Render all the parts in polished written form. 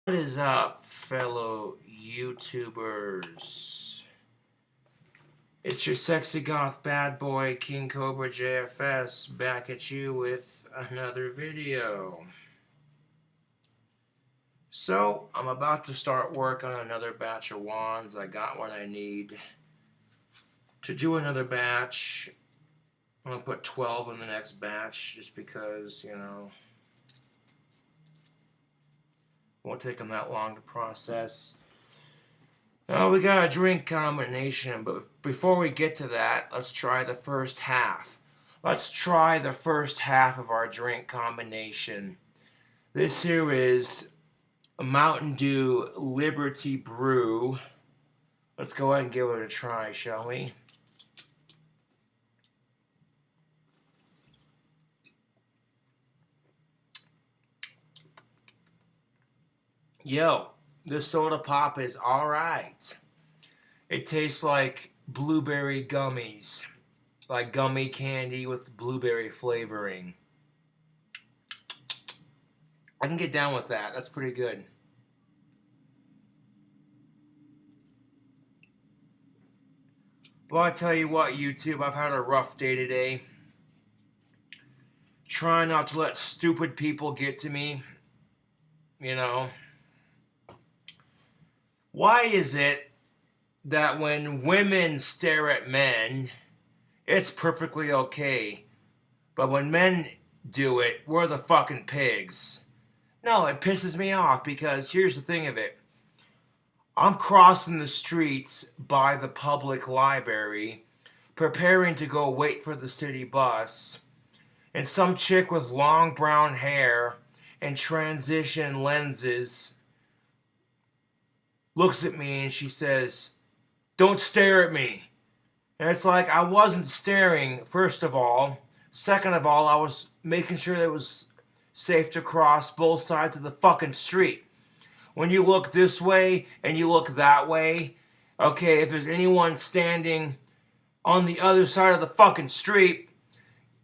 What is up, fellow YouTubers? It's your sexy goth bad boy, King Cobra JFS, back at you with another video. So, I'm about to start work on another batch of wands. I got what I need to do another batch. I'm going to put 12 in the next batch just because, won't take them that long to process. Oh, we got a drink combination, but before we get to that, let's try the first half. Let's try the first half of our drink combination. This here is a Mountain Dew Liberty Brew. Let's go ahead and give it a try, shall we? Yo, this soda pop is alright. It tastes like blueberry gummies. Like gummy candy with blueberry flavoring. I can get down with that. That's pretty good. Well, I tell you what, YouTube, I've had a rough day today. Trying not to let stupid people get to me. You know. Why is it that when women stare at men, it's perfectly okay, but when men do it, we're the fucking pigs? No, it pisses me off because here's the thing of it. I'm crossing the streets by the public library, preparing to go wait for the city bus, and some chick with long brown hair and transition lenses looks at me and she says, "Don't stare at me." And it's like, I wasn't staring, first of all. Second of all, I was making sure that it was safe to cross both sides of the fucking street. When you look this way and you look that way, okay, if there's anyone standing on the other side of the fucking street,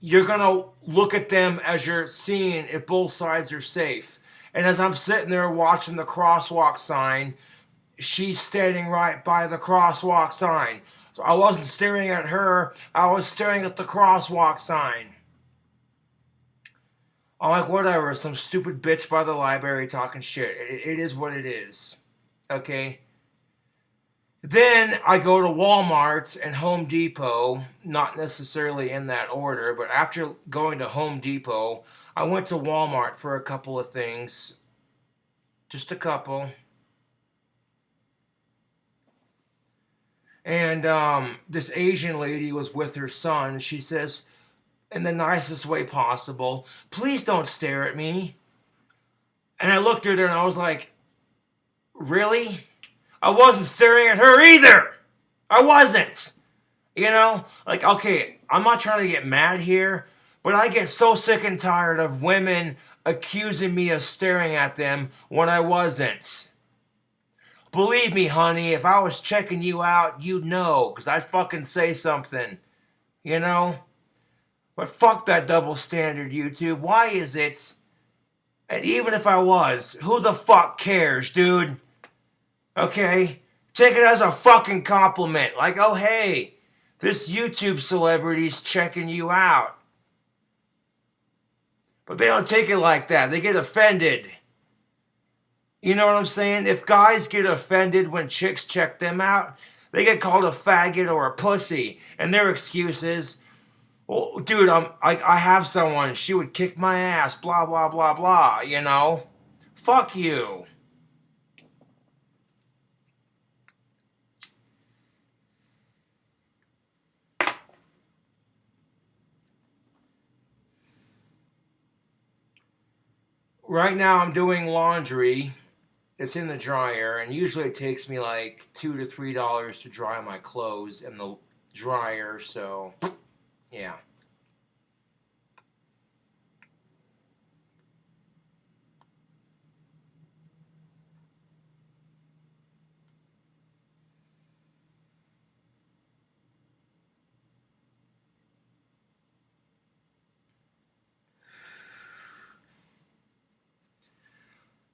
you're gonna look at them as you're seeing if both sides are safe. And as I'm sitting there watching the crosswalk sign, she's standing right by the crosswalk sign. So I wasn't staring at her, I was staring at the crosswalk sign. I'm like, whatever, some stupid bitch by the library talking shit. It is what it is. Okay? Then I go to Walmart and Home Depot, not necessarily in that order, but after going to Home Depot, I went to Walmart for a couple of things. Just a couple. And this Asian lady was with her son. She says, in the nicest way possible, "Please don't stare at me." And I looked at her and I was like, really? I wasn't staring at her either. I wasn't. You know? Like, okay, I'm not trying to get mad here, but I get so sick and tired of women accusing me of staring at them when I wasn't. Believe me, honey, if I was checking you out, you'd know, because I'd fucking say something. You know? But fuck that double standard, YouTube. Why is it? And even if I was, who the fuck cares, dude? Okay? Take it as a fucking compliment. Like, oh, hey, this YouTube celebrity's checking you out. But they don't take it like that. They get offended. You know what I'm saying? If guys get offended when chicks check them out, they get called a faggot or a pussy. And their excuse is, "Well, dude, I have someone. She would kick my ass, blah, blah, blah, blah," you know? Fuck you. Right now I'm doing laundry. It's in the dryer, and usually it takes me like $2 to $3 to dry my clothes in the dryer, so yeah.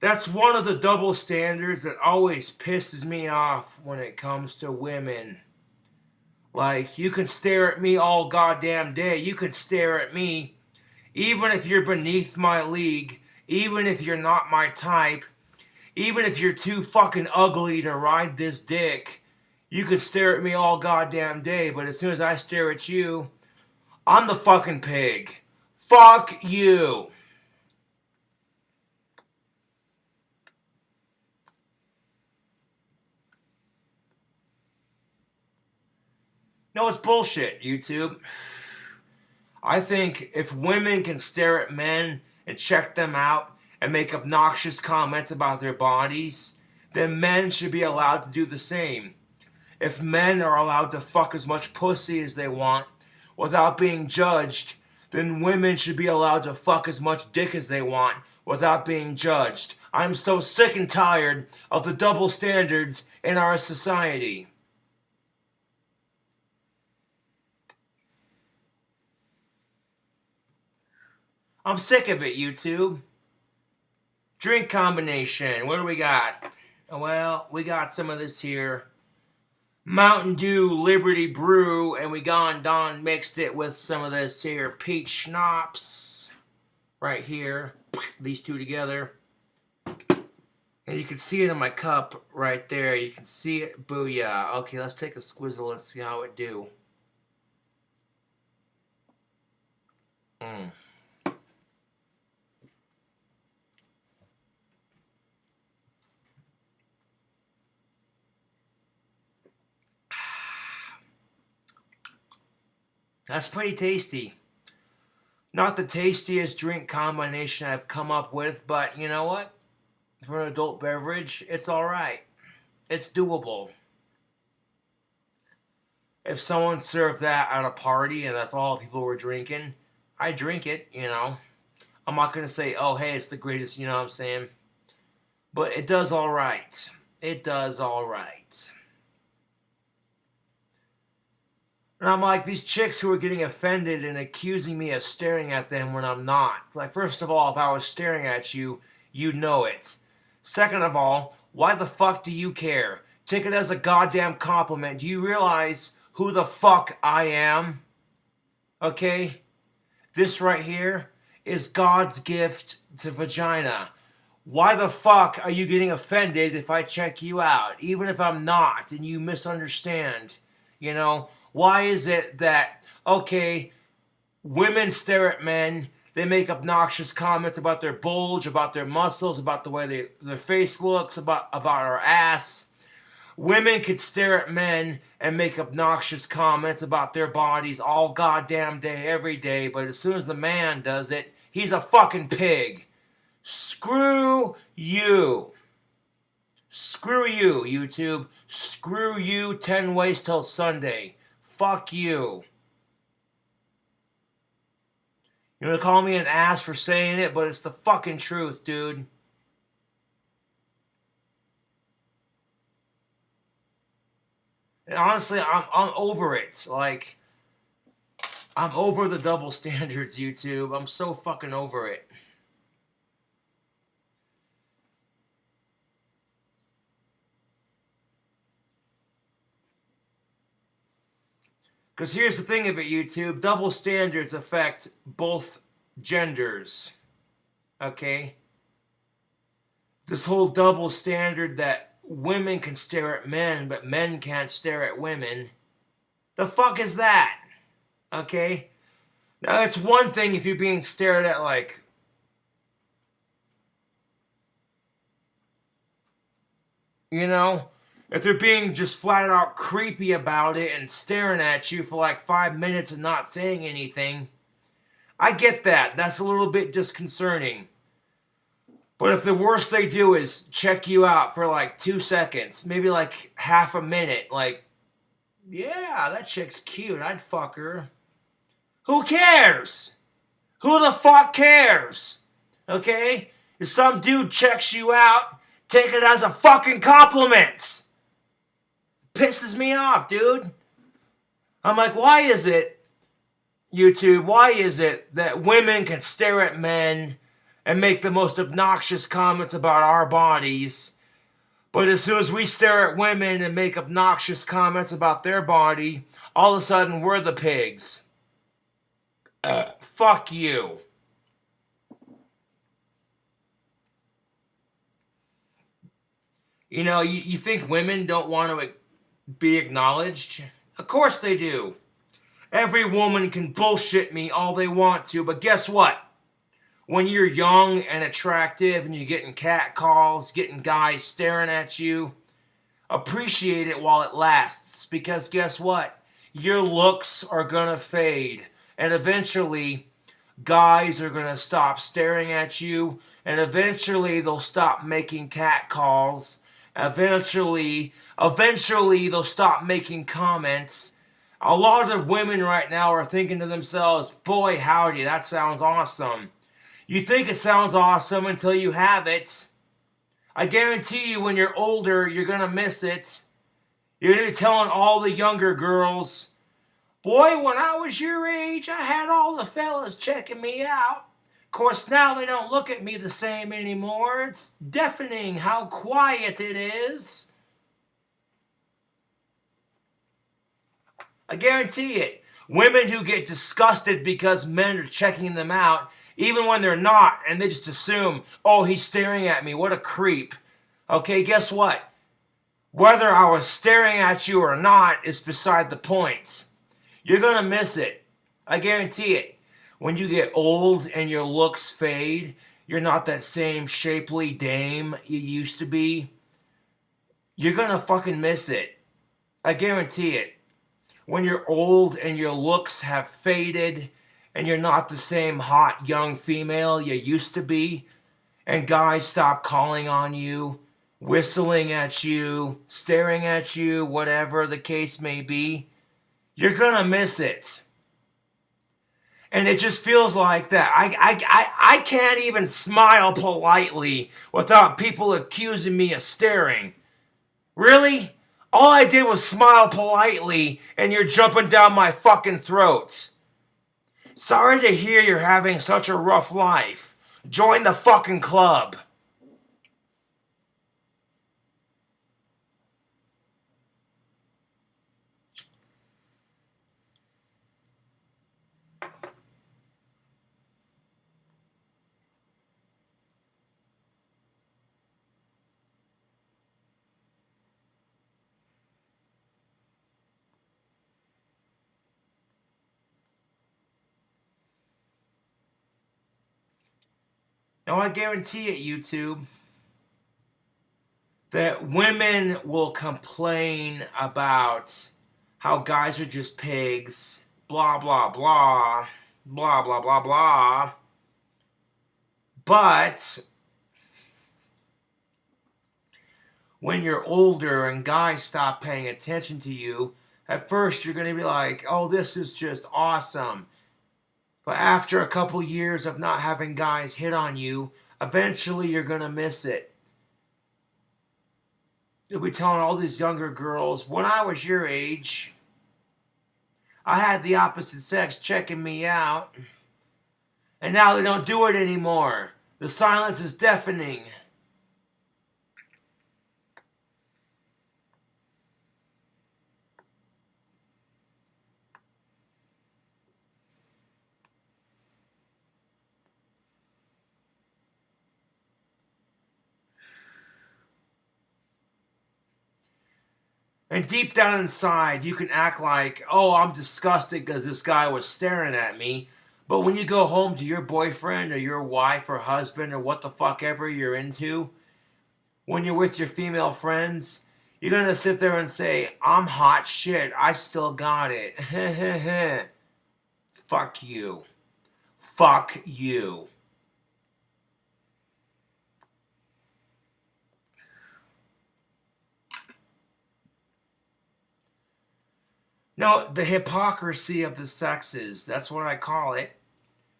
That's one of the double standards that always pisses me off when it comes to women. Like, you can stare at me all goddamn day. You can stare at me even if you're beneath my league, even if you're not my type, even if you're too fucking ugly to ride this dick. You can stare at me all goddamn day, but as soon as I stare at you, I'm the fucking pig. Fuck you. No, it's bullshit, YouTube. I think if women can stare at men and check them out and make obnoxious comments about their bodies, then men should be allowed to do the same. If men are allowed to fuck as much pussy as they want without being judged, then women should be allowed to fuck as much dick as they want without being judged. I'm so sick and tired of the double standards in our society. I'm sick of it, YouTube. Drink combination. What do we got? Well, we got some of this here. Mountain Dew Liberty Brew, and we gone done mixed it with some of this here peach schnapps. Right here. These two together. And you can see it in my cup right there. You can see it. Booyah. Okay, let's take a squizzle and see how it do. That's pretty tasty. Not the tastiest drink combination I've come up with, but you know what? For an adult beverage, it's alright. It's doable. If someone served that at a party and that's all people were drinking, I drink it, you know. I'm not going to say, oh, hey, it's the greatest, you know what I'm saying? But it does alright. It does alright. And I'm like, these chicks who are getting offended and accusing me of staring at them when I'm not. Like, first of all, if I was staring at you, you'd know it. Second of all, why the fuck do you care? Take it as a goddamn compliment. Do you realize who the fuck I am? Okay? This right here is God's gift to vagina. Why the fuck are you getting offended if I check you out? Even if I'm not and you misunderstand, you know? Why is it that, okay, women stare at men, they make obnoxious comments about their bulge, about their muscles, about the way their face looks, about our ass. Women could stare at men and make obnoxious comments about their bodies all goddamn day, every day, but as soon as the man does it, he's a fucking pig. Screw you. Screw you, YouTube. Screw you 10 ways till Sunday. Fuck you. You're gonna call me an ass for saying it, but it's the fucking truth, dude. And honestly, I'm over it. Like, I'm over the double standards, YouTube. I'm so fucking over it. Because here's the thing of it, YouTube. Double standards affect both genders. Okay? This whole double standard that women can stare at men, but men can't stare at women. The fuck is that? Okay? Now, it's one thing if you're being stared at like... You know? If they're being just flat out creepy about it and staring at you for like 5 minutes and not saying anything, I get that. That's a little bit disconcerting. But if the worst they do is check you out for like 2 seconds, maybe like half a minute, like, yeah, that chick's cute, I'd fuck her. Who cares? Who the fuck cares? Okay? If some dude checks you out, take it as a fucking compliment. Pisses me off, dude. I'm like, why is it, YouTube, why is it that women can stare at men and make the most obnoxious comments about our bodies. But as soon as we stare at women and make obnoxious comments about their body, all of a sudden we're the pigs. Fuck you. You know, you think women don't want to be acknowledged? Of course they do. Every woman can bullshit me all they want to, but guess what? When you're young and attractive and you're getting cat calls, getting guys staring at you, appreciate it while it lasts, because guess what? Your looks are gonna fade, and eventually guys are gonna stop staring at you, and eventually they'll stop making cat calls. Eventually they'll stop making comments. A lot of women right now are thinking to themselves, boy howdy, that sounds awesome. You think it sounds awesome until you have it. I guarantee you when you're older, you're going to miss it. You're going to be telling all the younger girls, boy, when I was your age, I had all the fellas checking me out. Of course, now they don't look at me the same anymore. It's deafening how quiet it is. I guarantee it. Women who get disgusted because men are checking them out, even when they're not, and they just assume, oh, he's staring at me, what a creep. Okay, guess what? Whether I was staring at you or not is beside the point. You're gonna miss it. I guarantee it. When you get old and your looks fade, you're not that same shapely dame you used to be. You're gonna fucking miss it. I guarantee it. When you're old and your looks have faded and you're not the same hot young female you used to be, and guys stop calling on you, whistling at you, staring at you, whatever the case may be, you're gonna miss it. And it just feels like that. I can't even smile politely without people accusing me of staring. Really? All I did was smile politely, and you're jumping down my fucking throat. Sorry to hear you're having such a rough life. Join the fucking club. Now I guarantee it, YouTube, that women will complain about how guys are just pigs, blah, blah, blah, blah, blah, blah, blah. But when you're older and guys stop paying attention to you, at first you're going to be like, oh, this is just awesome. But after a couple years of not having guys hit on you, eventually you're going to miss it. You'll be telling all these younger girls, when I was your age, I had the opposite sex checking me out. And now they don't do it anymore. The silence is deafening. And deep down inside, you can act like, oh, I'm disgusted because this guy was staring at me. But when you go home to your boyfriend or your wife or husband or what the fuck ever you're into, when you're with your female friends, you're going to sit there and say, I'm hot shit. I still got it. Fuck you. Fuck you. No, the hypocrisy of the sexes, that's what I call it.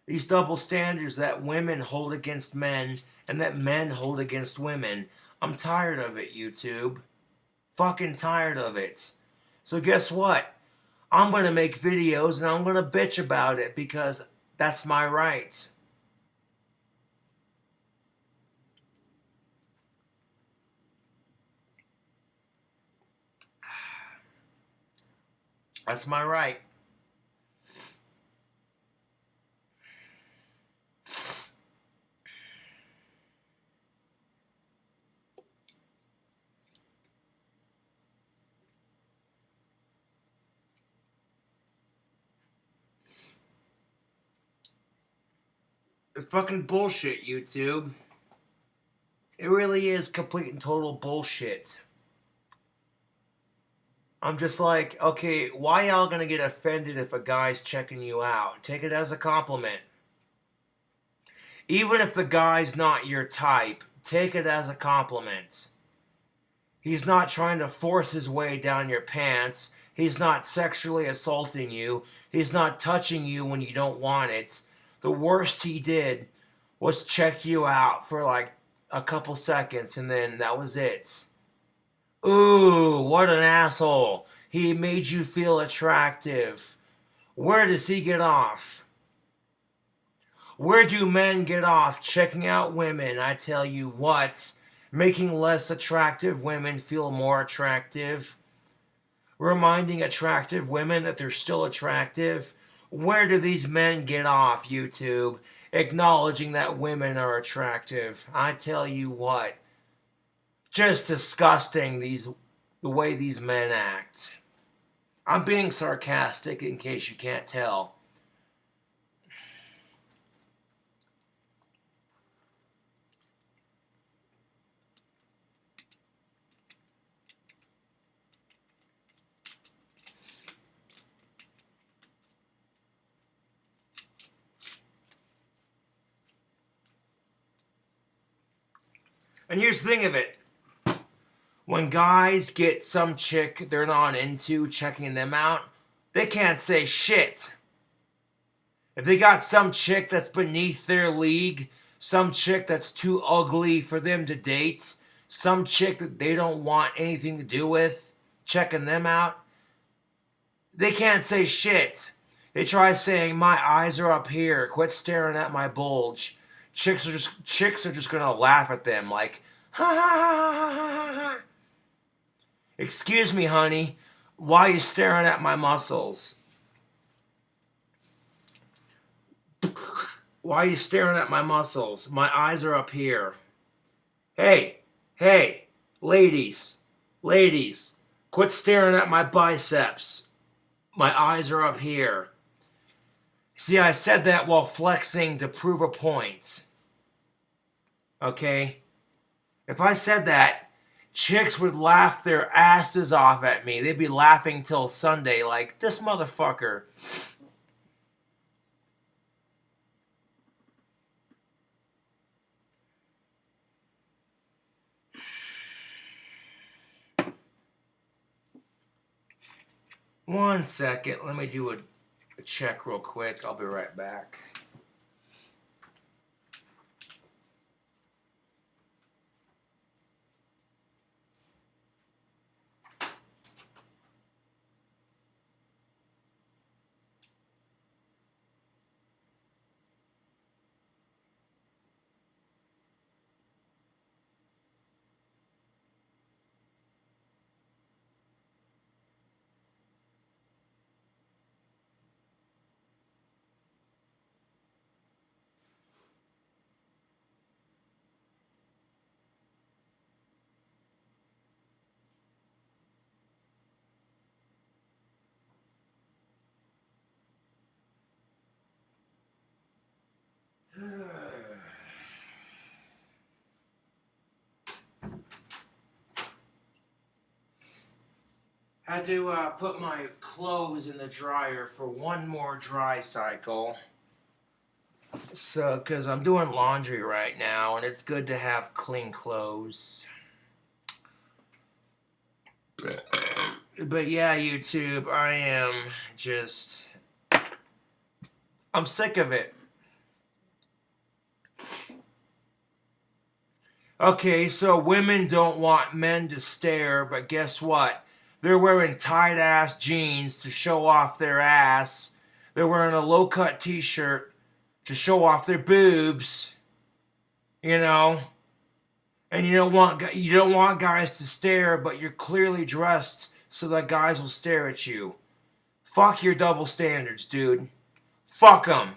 These double standards that women hold against men and that men hold against women. I'm tired of it, YouTube. Fucking tired of it. So guess what? I'm going to make videos and I'm going to bitch about it because that's my right. That's my right. It's fucking bullshit, YouTube. It really is complete and total bullshit. I'm just like, okay, why y'all gonna get offended if a guy's checking you out? Take it as a compliment. Even if the guy's not your type, take it as a compliment. He's not trying to force his way down your pants. He's not sexually assaulting you. He's not touching you when you don't want it. The worst he did was check you out for like a couple seconds and then that was it. Ooh, what an asshole. He made you feel attractive. Where does he get off? Where do men get off checking out women? I tell you what, making less attractive women feel more attractive. Reminding attractive women that they're still attractive. Where do these men get off, YouTube? Acknowledging that women are attractive. I tell you what, just disgusting the way these men act. I'm being sarcastic in case you can't tell. And here's the thing of it. When guys get some chick they're not into checking them out, they can't say shit. If they got some chick that's beneath their league, some chick that's too ugly for them to date, some chick that they don't want anything to do with, checking them out, they can't say shit. They try saying, my eyes are up here, quit staring at my bulge. Chicks are just gonna laugh at them like, ha ha ha ha ha ha. Excuse me, honey, why are you staring at my muscles? Why are you staring at my muscles? My eyes are up here. Hey, ladies, quit staring at my biceps. My eyes are up here. See, I said that while flexing to prove a point. Okay? If I said that, chicks would laugh their asses off at me. They'd be laughing till Sunday like, this motherfucker. One second, let me do a check real quick. I'll be right back. Had to put my clothes in the dryer for one more dry cycle. So, because I'm doing laundry right now, and it's good to have clean clothes. But yeah, YouTube, I am just... I'm sick of it. Okay, so women don't want men to stare, but guess what? They're wearing tight-ass jeans to show off their ass. They're wearing a low-cut t-shirt to show off their boobs. You know? And you don't want guys to stare, but you're clearly dressed so that guys will stare at you. Fuck your double standards, dude. Fuck them.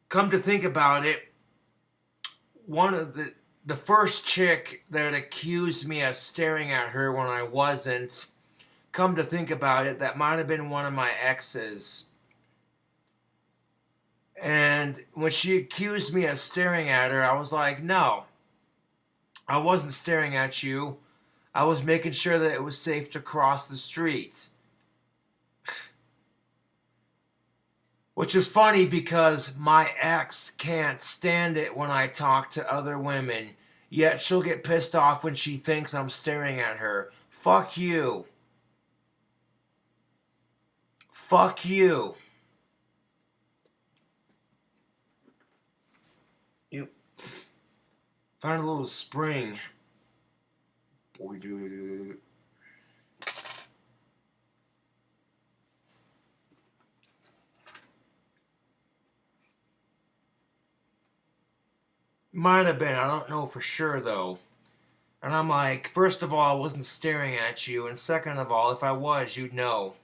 Come to think about it, one of the first chick that accused me of staring at her when I wasn't, come to think about it, that might have been one of my exes. And when she accused me of staring at her, I was like, no, I wasn't staring at you. I was making sure that it was safe to cross the street. Which is funny because my ex can't stand it when I talk to other women. Yet she'll get pissed off when she thinks I'm staring at her. Fuck you. Fuck you. You found a little spring. Might have been. I don't know for sure though. And I'm like, first of all, I wasn't staring at you, and second of all, if I was, you'd know.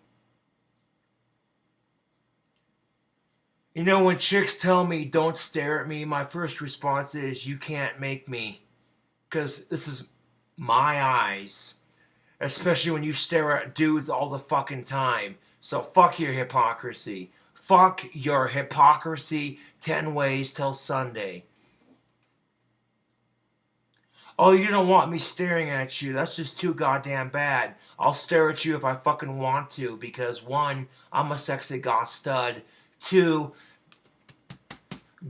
You know, when chicks tell me don't stare at me, my first response is, you can't make me. Because this is my eyes. Especially when you stare at dudes all the fucking time. So fuck your hypocrisy. Fuck your hypocrisy 10 ways till Sunday. Oh, you don't want me staring at you. That's just too goddamn bad. I'll stare at you if I fucking want to. Because one, I'm a sexy goth stud. Two,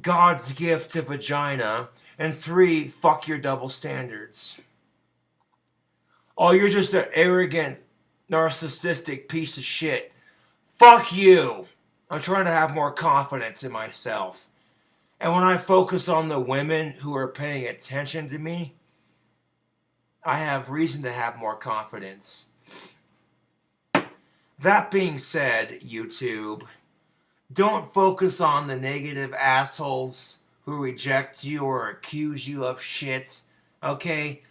God's gift to vagina. And three, fuck your double standards. Oh, you're just an arrogant, narcissistic piece of shit. Fuck you. I'm trying to have more confidence in myself. And when I focus on the women who are paying attention to me, I have reason to have more confidence. That being said, YouTube, don't focus on the negative assholes who reject you or accuse you of shit, okay?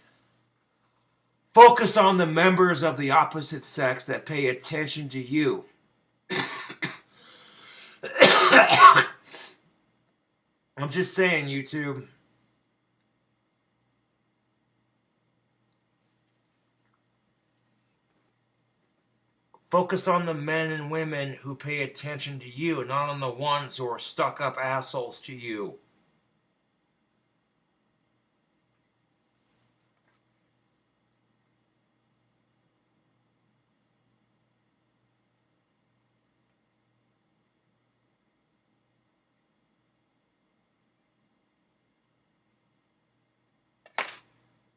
Focus on the members of the opposite sex that pay attention to you. I'm just saying, YouTube. Focus on the men and women who pay attention to you, not on the ones who are stuck-up assholes to you.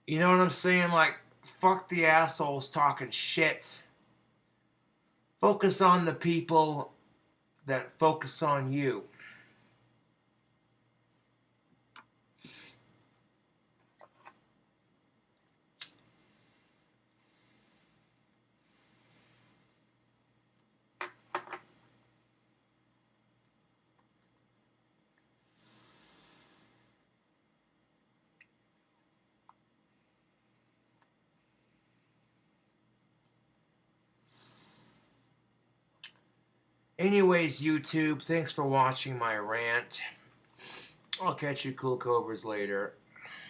You know what I'm saying? Like, fuck the assholes talking shit. Focus on the people that focus on you. Anyways, YouTube, thanks for watching my rant. I'll catch you cool cobras later.